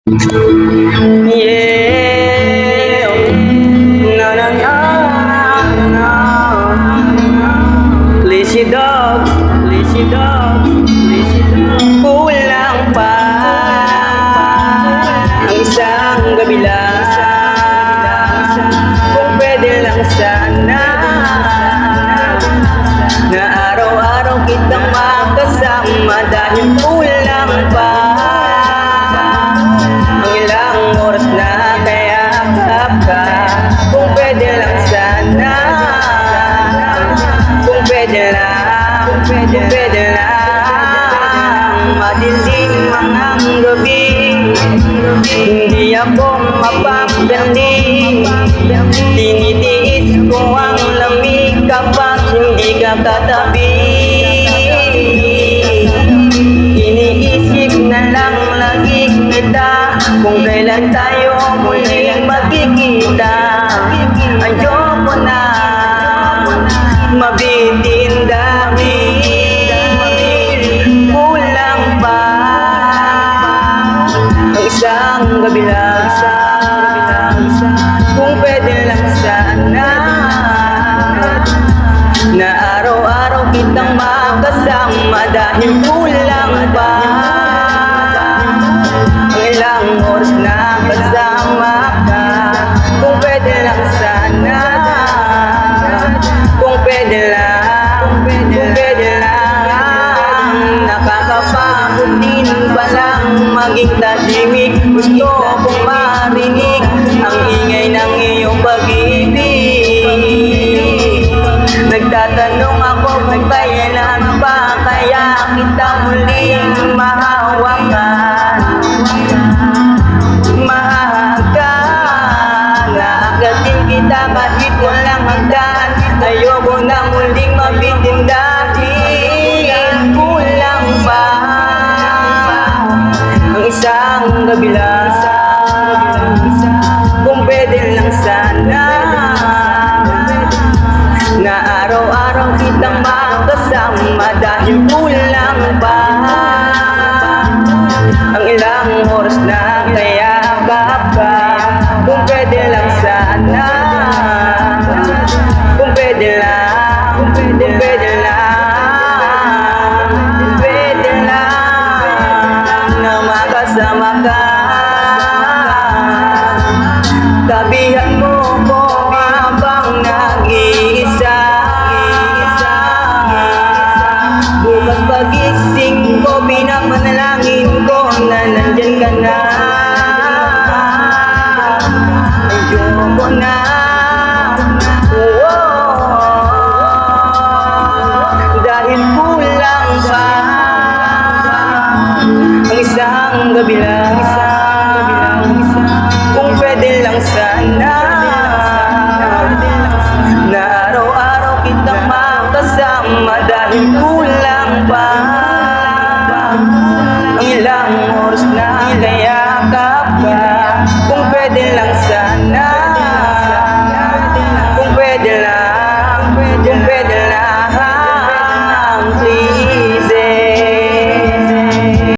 Yeah, na na na na. Lazy dog, lazy dog, lazy dog. Kulang pa ang isang gabi lang. Kung pwede lang sana na araw-araw kitang makasama, dahil kulang pa ang ilang oras na kayakap ka. Kung pwede lang sana, kung pwede lang, kung pwede lang, madilim ang gabi, hindi ako mapapaganding. Tinitiis ko ang lamig kapag hindi ka katabi. Iniisip na lang lagi kita, kung kailan tayo muling magkikita. Ayoko na mabitin dahil kulang pa ang isang gabi lang. Kung pwede lang sana na araw-araw kitang makasama, dahil kulang pa ang ilang oras na kasama ka. Kung pwede lang sana, kung pwede lang, kung pwede lang, nakakapagod din palang maging tahimik. Gusto kong marinig ang ingay ng iyong pag-ibig. Nagtatanong ako kung kailan pa kaya kita muling mahawakan. Mahahagan, naagatin kita kahit walang hanggan. Ayoko na muling mabitin dahil kulang pa ang isang gabi lang. Kung pwede lang sana na araw-araw kitang makasama, dahil kulang pa ang ilang oras na kayakap ka. Kung pwede lang sana, kung pwede lang, kung pwede lang, kung pwede lang na makasama ka. Tabihan mo ko habang nag-iisa. Bukas pagising ko, pinapanalangin ko na nandyan ka na. Ayoko na, dahil kulang pa